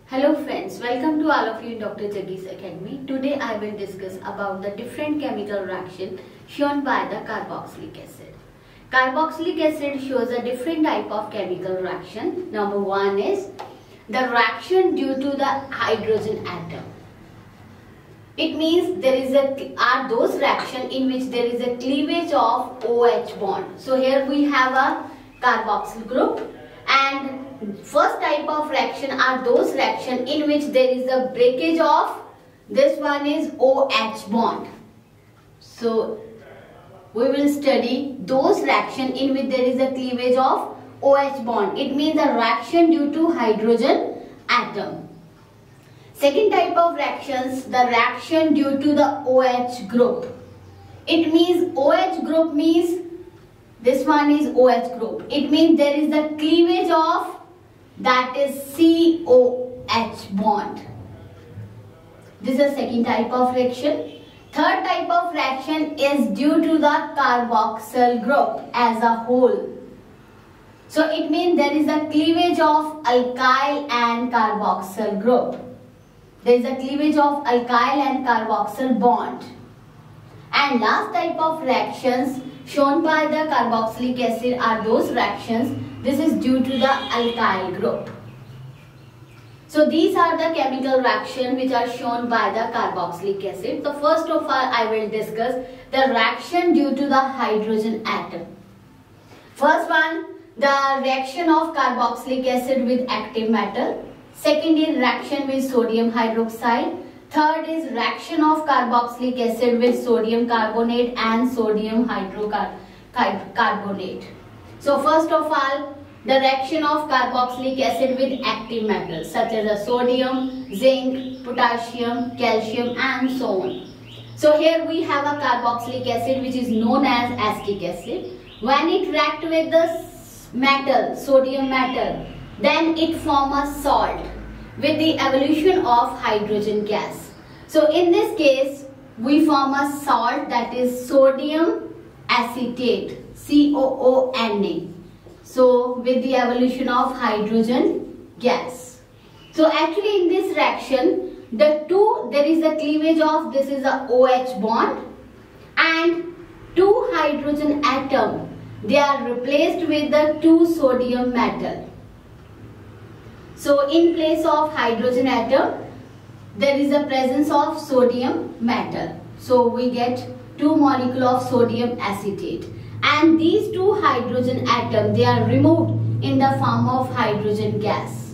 Hello friends, welcome to all of you in Dr. Jaggi's Academy. Today I will discuss about the different chemical reaction shown by the carboxylic acid. Carboxylic acid shows a different type of chemical reaction. Number one is the reaction due to the hydrogen atom. It means are those reactions in which there is a cleavage of OH bond. So here we have a carboxyl group, and first type of reaction are those reactions in which there is a breakage of this one is OH bond. So we will study those reactions in which there is a cleavage of OH bond. It means a reaction due to hydrogen atom. Second type of reactions, the reaction due to the OH group. It means OH group means this one is OH group. It means there is a cleavage of that is COH bond. This is the second type of reaction. Third type of reaction is due to the carboxyl group as a whole. So it means there is a cleavage of alkyl and carboxyl group. There is a cleavage of alkyl and carboxyl bond. And last type of reactions shown by the carboxylic acid are those reactions. This is due to the alkyl group. So these are the chemical reactions which are shown by the carboxylic acid. So first of all I will discuss the reaction due to the hydrogen atom. First one, the reaction of carboxylic acid with active metal. Second is reaction with sodium hydroxide. Third is reaction of carboxylic acid with sodium carbonate and sodium hydrocarbonate. So first of all, the reaction of carboxylic acid with active metals such as sodium, zinc, potassium, calcium and so on. So here we have a carboxylic acid which is known as acetic acid. When it reacts with the metal, sodium metal, then it forms a salt with the evolution of hydrogen gas. So in this case we form a salt that is sodium acetate, COONA. So with the evolution of hydrogen gas. So actually in this reaction there is a cleavage of this is a OH bond and two hydrogen atom. They are replaced with the two sodium metal. So in place of hydrogen atom there is a presence of sodium metal. So we get two molecules of sodium acetate. And these two hydrogen atoms, they are removed in the form of hydrogen gas.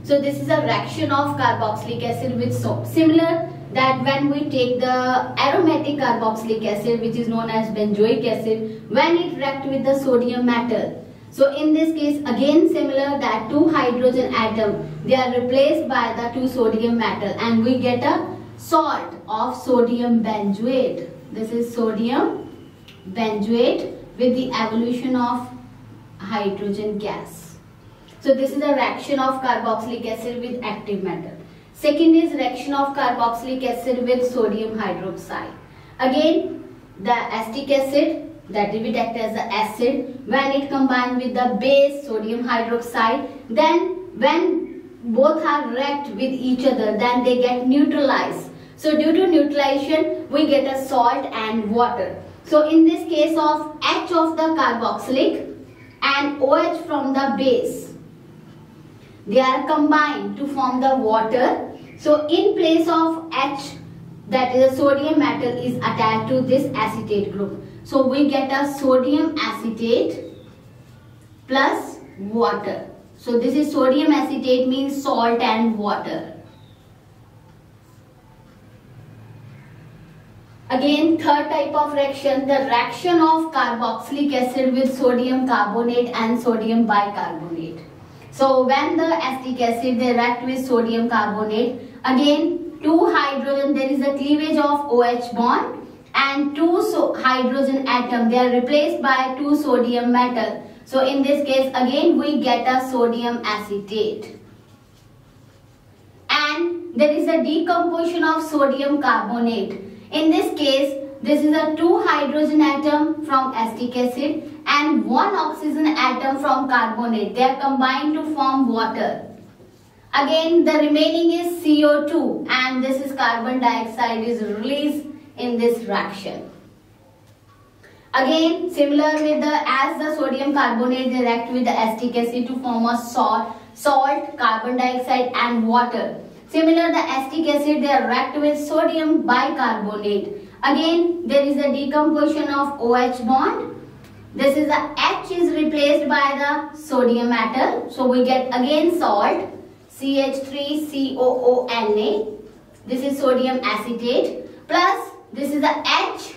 So this is a reaction of carboxylic acid with soap. Similar that when we take the aromatic carboxylic acid which is known as benzoic acid, when it reacts with the sodium metal. So in this case again similar that two hydrogen atoms, they are replaced by the two sodium metal and we get a salt of sodium benzoate. This is sodium benzoate with the evolution of hydrogen gas. So this is a reaction of carboxylic acid with active metal. Second is reaction of carboxylic acid with sodium hydroxide. Again the acetic acid that will act as the acid when it combines with the base sodium hydroxide, then when both are react with each other then they get neutralized. So due to neutralization we get a salt and water. So in this case of H of the carboxylic and OH from the base, they are combined to form the water. So in place of H, that is a sodium metal is attached to this acetate group. So we get a sodium acetate plus water. So this is sodium acetate means salt and water. Again third type of reaction, the reaction of carboxylic acid with sodium carbonate and sodium bicarbonate. So when the acetic acid they react with sodium carbonate, again two hydrogen, there is a cleavage of OH bond and two hydrogen atom, they are replaced by two sodium metal. So in this case again we get a sodium acetate. And there is a decomposition of sodium carbonate. In this case, this is a two hydrogen atom from acetic acid and one oxygen atom from carbonate. They are combined to form water. Again, the remaining is CO2, and this is carbon dioxide is released in this reaction. Again, similar with as the sodium carbonate they react with the acetic acid to form a salt, carbon dioxide and water. Similar, the acetic acid they react with sodium bicarbonate. Again, there is a decomposition of OH bond. This is the H is replaced by the sodium atom. So we get again salt, CH3COONA. This is sodium acetate. Plus this is the H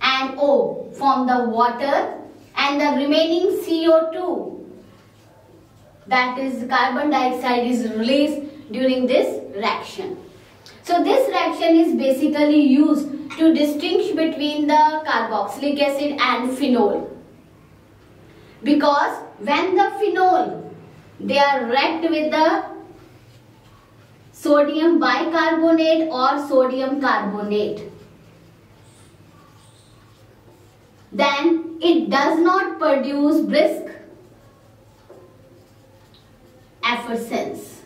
and O form the water, and the remaining CO2, that is carbon dioxide, is released during this reaction. So this reaction is basically used to distinguish between the carboxylic acid and phenol, because when the phenol they are react with the sodium bicarbonate or sodium carbonate, then it does not produce brisk effervescence.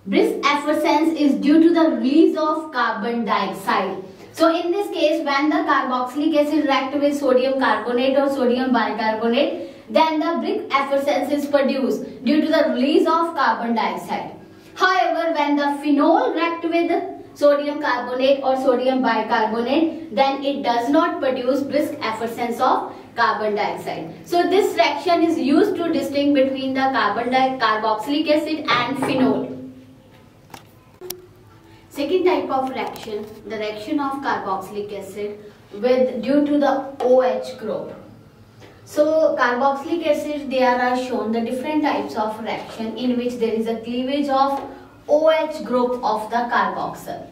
Brisk effervescence is due to the release of carbon dioxide. So in this case, when the carboxylic acid reacts with sodium carbonate or sodium bicarbonate, then the brisk effervescence is produced due to the release of carbon dioxide. However, when the phenol reacts with sodium carbonate or sodium bicarbonate, then it does not produce brisk effervescence of carbon dioxide. So this reaction is used to distinguish between the carboxylic acid and phenol. Second type of reaction, the reaction of carboxylic acid with due to the OH group. So carboxylic acid, there are shown the different types of reaction in which there is a cleavage of OH group of the carboxyl.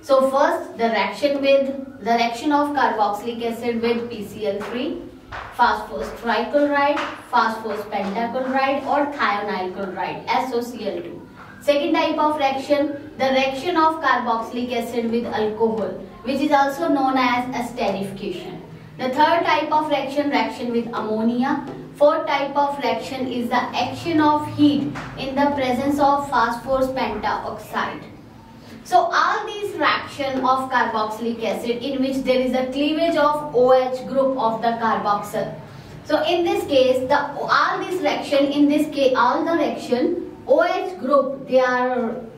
So first, the reaction of carboxylic acid with PCl3, phosphorus trichloride, phosphorus pentachloride or thionyl chloride, SOCl2. Second type of reaction, the reaction of carboxylic acid with alcohol, which is also known as esterification. The third type of reaction with ammonia. Fourth type of reaction is the action of heat in the presence of phosphorus pentaoxide. So all these reaction of carboxylic acid in which there is a cleavage of OH group of the carboxyl. So in this case, all the reaction OH group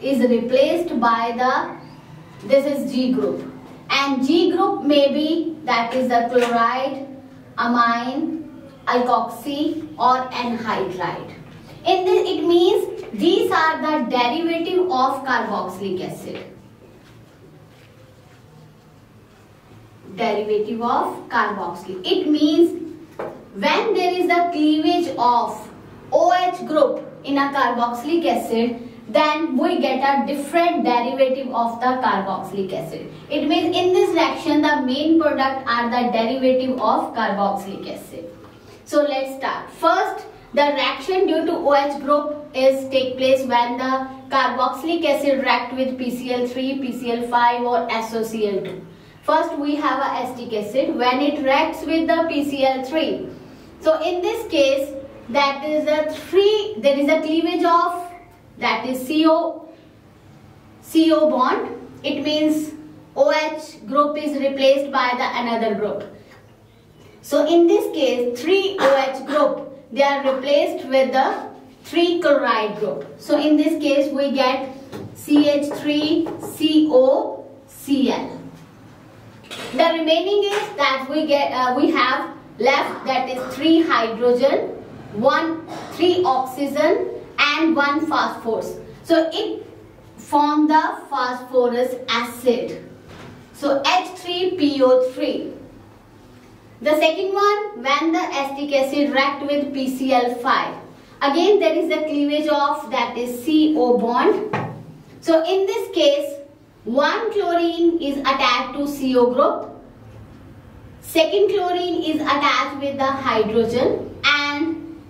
is replaced by this is G group, and G group may be that is the chloride, amine, alkoxy or anhydride. In this, it means these are the derivative of carboxylic acid. Derivative of carboxylic. It means when there is a cleavage of OH group in a carboxylic acid, then we get a different derivative of the carboxylic acid. It means in this reaction the main product are the derivative of carboxylic acid. So let's start. First, the reaction due to OH group take place when the carboxylic acid react with PCl3, PCl5 or SOCl2. First we have a acetic acid when it reacts with the PCl3. So in this case, there is a cleavage of that is CO bond. It means OH group is replaced by the another group. So in this case, 3 OH group, they are replaced with the 3 chloride group. So in this case we get CH3COCl. The remaining is that we have left that is 3 hydrogen, 3 oxygen and 1 phosphorus. So it form the phosphorus acid. So H3PO3. The second one, when the acetic acid react with PCl5. Again there is a cleavage of that is CO bond. So in this case, 1 chlorine is attached to CO group. Second chlorine is attached with the hydrogen, and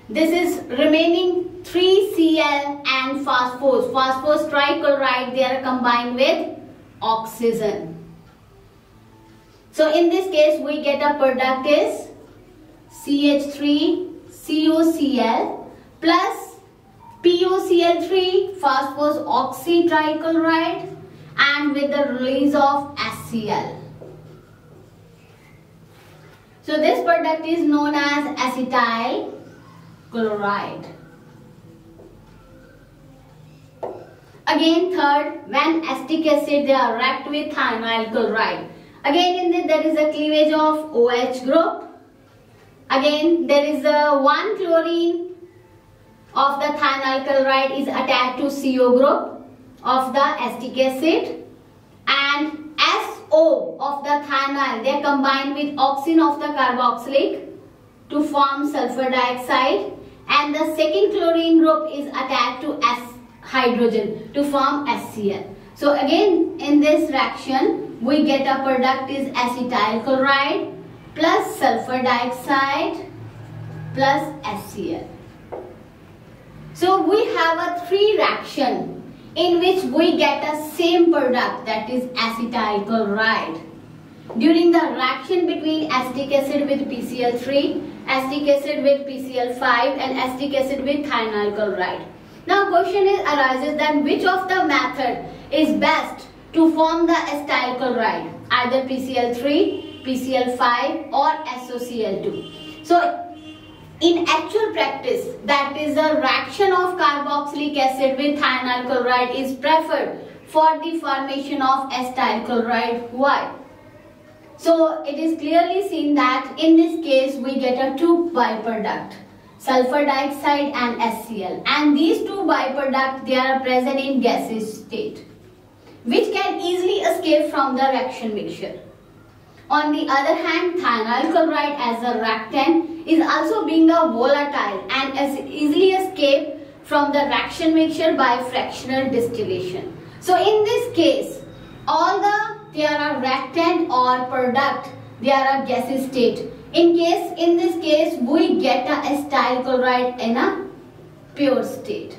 this is remaining 3 Cl and phosphorus. Phosphorus trichloride, they are combined with oxygen. So in this case we get a product is CH3COCl plus POCl3 phosphorus oxytrichloride and with the release of HCl. So this product is known as acetyl chloride. Again, third, when acetic acid they are react with thionyl chloride. Again, in this there is a cleavage of OH group. Again, there is a 1 chlorine of the thionyl chloride is attached to CO group of the acetic acid, and SO of the thionyl they are combined with oxygen of the carboxylic to form sulfur dioxide, and the second chlorine group is attached to hydrogen to form HCl. So again, in this reaction we get a product is acetyl chloride plus sulfur dioxide plus HCl. So we have a 3 reaction in which we get a same product, that is acetyl chloride. During the reaction between acetic acid with PCl3, acetic acid with PCl5 and acetic acid with thionyl chloride. Now question arises that which of the method is best to form the acetyl chloride, either PCl3, PCl5 or SOCl2. So in actual practice, that is the reaction of carboxylic acid with thionyl chloride is preferred for the formation of acetyl chloride. Why? So it is clearly seen that in this case we get a 2 byproduct, sulfur dioxide and HCl, and these 2 byproducts they are present in gaseous state, which can easily escape from the reaction mixture. On the other hand, thionyl chloride as a reactant is also being a volatile and as easily escape from the reaction mixture by fractional distillation. So in this case, all they are a reactant or product, they are a gaseous state. In this case, we get a acetyl chloride in a pure state.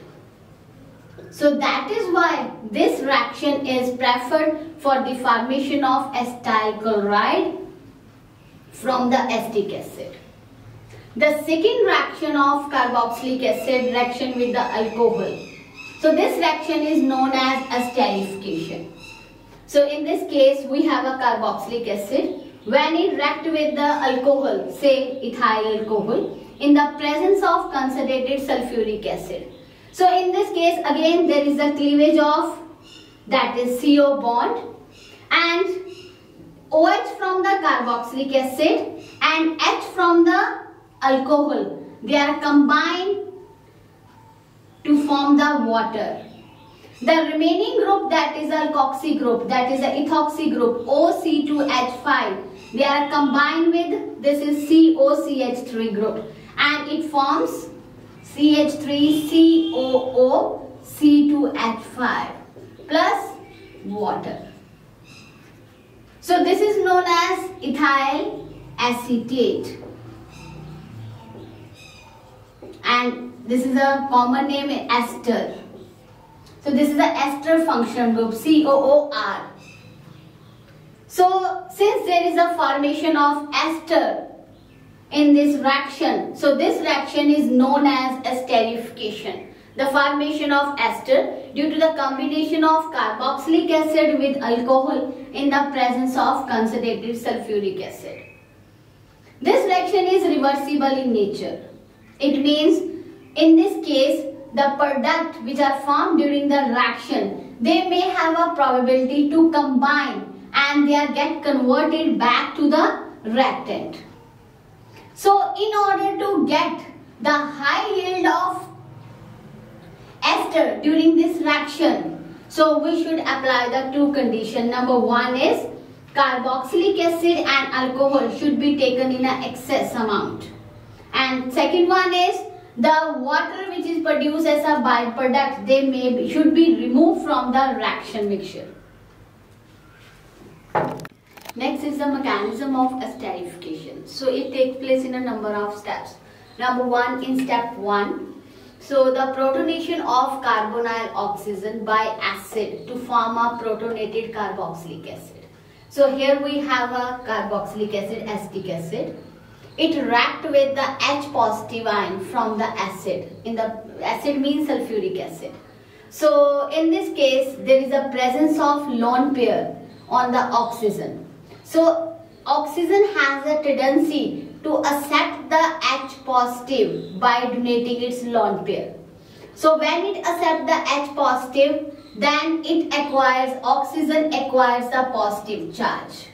So that is why this reaction is preferred for the formation of acetyl chloride from the acetic acid. The second reaction of carboxylic acid reaction with the alcohol. So this reaction is known as esterification. So in this case we have a carboxylic acid. When it reacts with the alcohol, say ethyl alcohol, in the presence of concentrated sulfuric acid. So in this case again there is a cleavage of, that is CO bond, and OH from the carboxylic acid and H from the alcohol, they are combined to form the water. The remaining group, that is alkoxy group, that is the ethoxy group, OC2H5, they are combined with, this is COCH3 group, and it forms CH3COO C2H5 plus water. So this is known as ethyl acetate, and this is a common name ester. So this is the ester function group, COOR. So since there is a formation of ester in this reaction, so this reaction is known as esterification. The formation of ester due to the combination of carboxylic acid with alcohol in the presence of concentrated sulfuric acid. This reaction is reversible in nature. It means in this case the product which are formed during the reaction, they may have a probability to combine and they are get converted back to the reactant. So in order to get the high yield of ester during this reaction, so we should apply the 2 conditions. Number 1 is carboxylic acid and alcohol should be taken in an excess amount, and second one is the water which is produced as a byproduct, should be removed from the reaction mixture. Next is the mechanism of esterification. So it takes place in a number of steps. Number 1, in step 1, so the protonation of carbonyl oxygen by acid to form a protonated carboxylic acid. So here we have a carboxylic acid, acetic acid. it react with the H positive ion from the acid. In the acid means sulfuric acid. So in this case, there is a presence of lone pair on the oxygen. So oxygen has a tendency to accept the H positive by donating its lone pair. So when it accepts the H positive, then oxygen acquires the positive charge.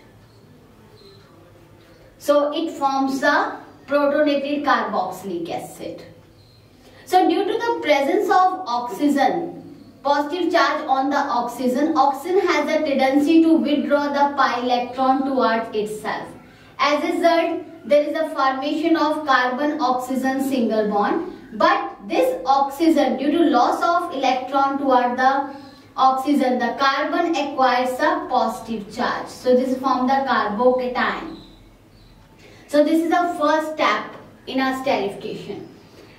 So it forms the protonated carboxylic acid. So due to the presence of oxygen, positive charge on the oxygen has a tendency to withdraw the pi electron towards itself. As a result, there is a formation of carbon-oxygen single bond. But this oxygen, due to loss of electron toward the oxygen, the carbon acquires a positive charge. So this forms the carbocation. So this is the first step in our esterification.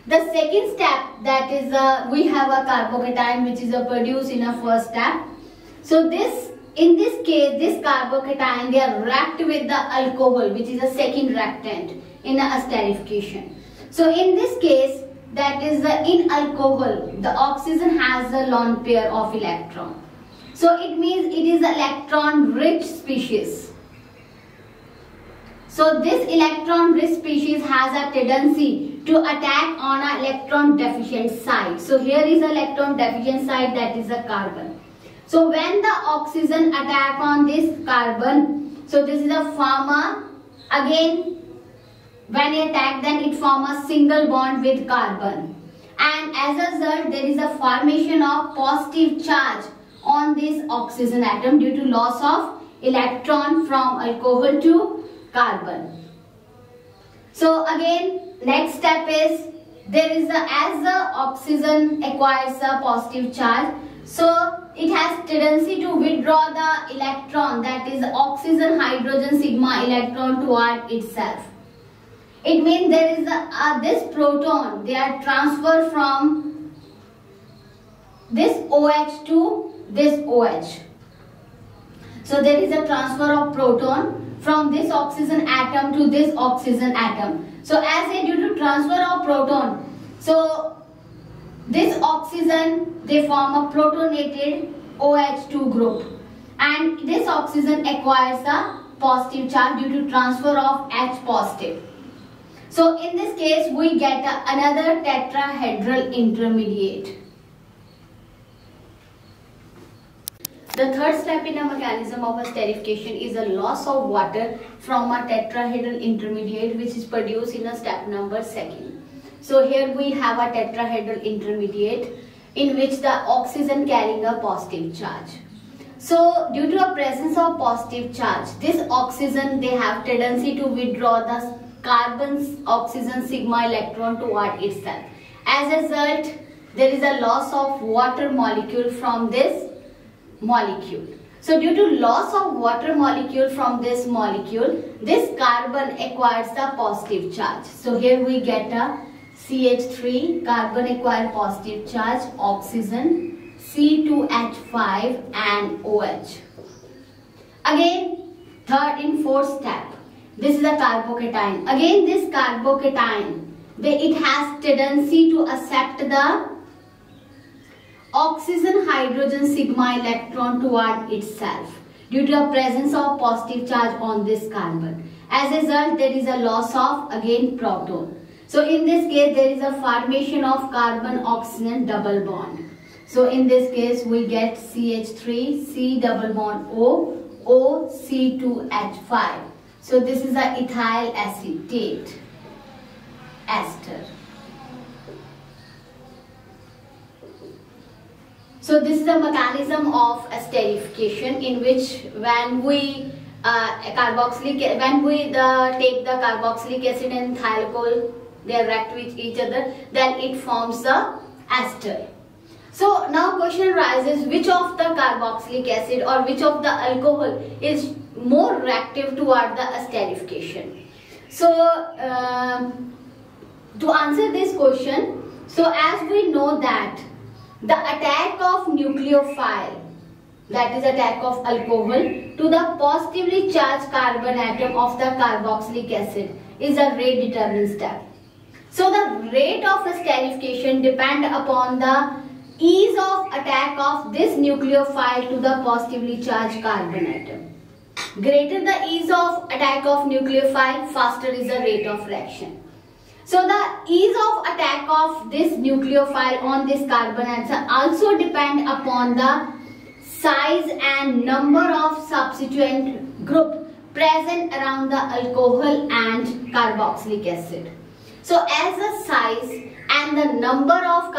The second step, that is we have a carbocation which is produced in a first step. So in this case, this carbocation, they are react with the alcohol, which is a second reactant in the esterification. So in this case, that is in alcohol, the oxygen has a lone pair of electron. So it means it is electron rich species. So this electron rich species has a tendency to attack on an electron deficient side. So here is electron deficient side, that is a carbon. So when the oxygen attack on this carbon, so this is a pharma, again when it attack, then it forms a single bond with carbon. And as a result, there is a formation of positive charge on this oxygen atom due to loss of electron from alcohol to carbon. So again, next step is, as the oxygen acquires a positive charge, so it has tendency to withdraw the electron, that is oxygen hydrogen sigma electron toward itself. It means there is this proton, they are transferred from this OH to this OH. So there is a transfer of proton from this oxygen atom to this oxygen atom. So as due to transfer of proton, so this oxygen, they form a protonated OH2 group, and this oxygen acquires a positive charge due to transfer of H positive. So in this case, we get another tetrahedral intermediate. The third step in the mechanism of esterification is a loss of water from a tetrahedral intermediate, which is produced in a step number 2. So here we have a tetrahedral intermediate in which the oxygen carrying a positive charge. So due to a presence of positive charge, this oxygen, they have tendency to withdraw the carbon's oxygen sigma electron toward itself. As a result, there is a loss of water molecule from this molecule. So due to loss of water molecule from this molecule, this carbon acquires the positive charge. So here we get a CH3, carbon acquire positive charge, oxygen, C2H5 and OH. Again, third and fourth step. This is a carbocation. Again, this carbocation, it has tendency to accept the oxygen hydrogen sigma electron toward itself due to the presence of positive charge on this carbon. As a result, there is a loss of again proton. So in this case, there is a formation of carbon-oxygen double bond. So in this case, we get CH3, C double bond O, O, C2H5. So this is a ethyl acetate ester. So this is a mechanism of esterification in which when we take the carboxylic acid and thiol, they react with each other, then it forms the ester. So now question arises, which of the carboxylic acid or which of the alcohol is more reactive toward the esterification? So to answer this question, so as we know that the attack of nucleophile, that is attack of alcohol to the positively charged carbon atom of the carboxylic acid, is a rate determinant step. So the rate of esterification depends upon the ease of attack of this nucleophile to the positively charged carbon atom. Greater the ease of attack of nucleophile, faster is the rate of reaction. So the ease of attack of this nucleophile on this carbon atom also depend upon the size and number of substituent group present around the alcohol and carboxylic acid. So as the size and the number of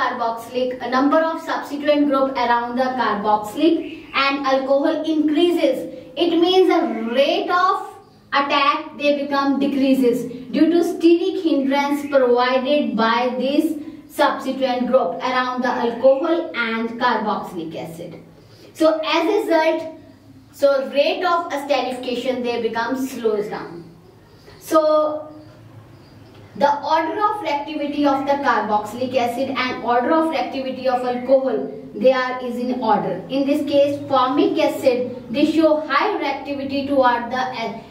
substituent group around the carboxylic and alcohol increases, it means the rate of attack they become decreases due to steric hindrance provided by this substituent group around the alcohol and carboxylic acid. So as a result, rate of esterification they become slows down. So the order of reactivity of the carboxylic acid and order of reactivity of alcohol, is in order. In this case, formic acid, they show high reactivity toward the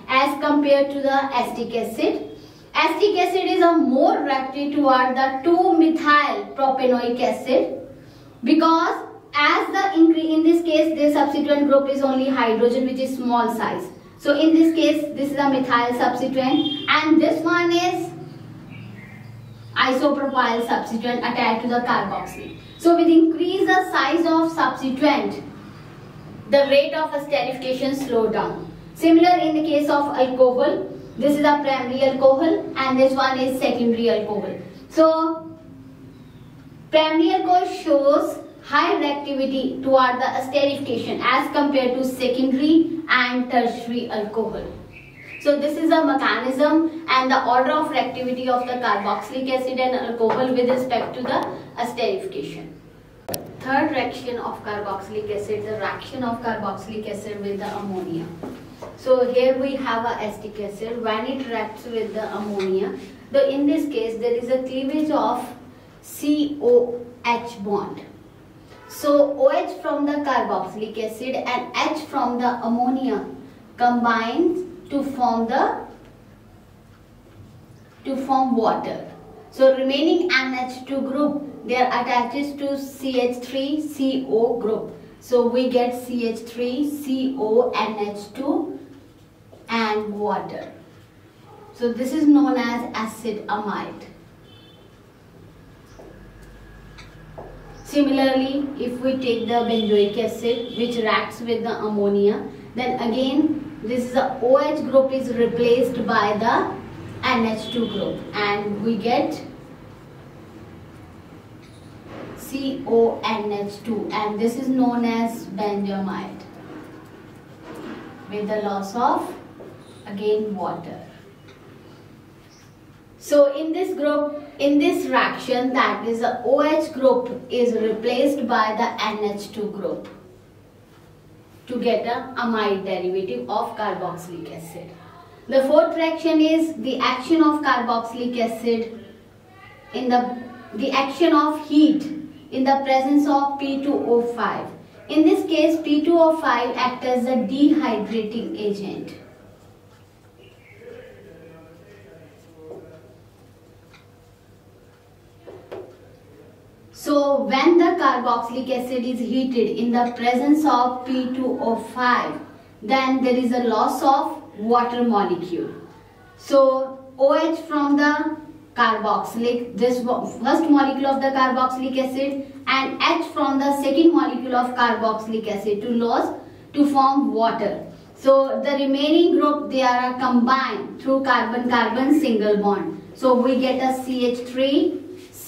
as compared to the acetic acid. Acetic acid is a more reactive toward the 2-methyl propanoic acid, because in this case the substituent group is only hydrogen, which is small size. So in this case, this is a methyl substituent, and this one is isopropyl substituent attached to the carboxyl. So with increase the size of substituent, the rate of esterification slow down. Similar in the case of alcohol, this is a primary alcohol and this one is secondary alcohol. So primary alcohol shows high reactivity toward the esterification as compared to secondary and tertiary alcohol. So this is a mechanism and the order of reactivity of the carboxylic acid and alcohol with respect to the esterification. Third reaction of carboxylic acid, the reaction of carboxylic acid with the ammonia. So here we have a acetic acid. When it reacts with the ammonia, in this case there is a cleavage of COH bond. So OH from the carboxylic acid and H from the ammonia combines to form water. So remaining NH2 group, they are attached to CH3CO group. So we get CH3CO, NH2 and water. So this is known as acid amide. Similarly, if we take the benzoic acid which reacts with the ammonia, then again this is the OH group is replaced by the NH2 group and we get CONH2, and this is known as benzamide with the loss of again water. So in this group, in this reaction, that is the OH group is replaced by the NH2 group to get a amide derivative of carboxylic acid. The fourth reaction is the action of carboxylic acid in the action of heat in the presence of P2O5. In this case, P2O5 acts as a dehydrating agent. So when the carboxylic acid is heated in the presence of P2O5, then there is a loss of water molecule. So OH from the carboxylic, this first molecule of the carboxylic acid, and H from the second molecule of carboxylic acid to form water. So the remaining group, they are combined through carbon-carbon single bond. So we get a CH3,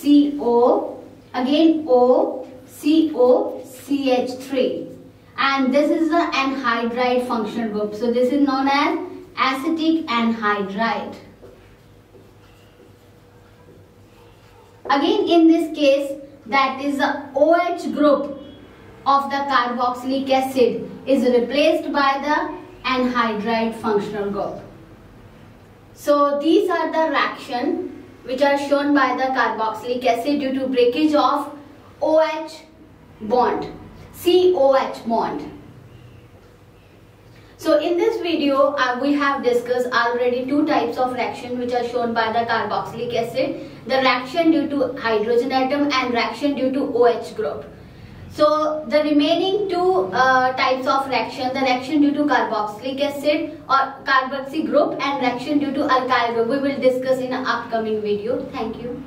CO, again O, CO, CH3. And this is the anhydride functional group. So this is known as acetic anhydride. Again in this case, that is the OH group of the carboxylic acid is replaced by the anhydride functional group. So these are the reactions which are shown by the carboxylic acid due to breakage of OH bond, COH bond. So in this video, we have discussed already two types of reaction which are shown by the carboxylic acid. The reaction due to hydrogen atom and reaction due to OH group. So the remaining two types of reaction, the reaction due to carboxylic acid or carboxy group and reaction due to alkyl group, we will discuss in an upcoming video. Thank you.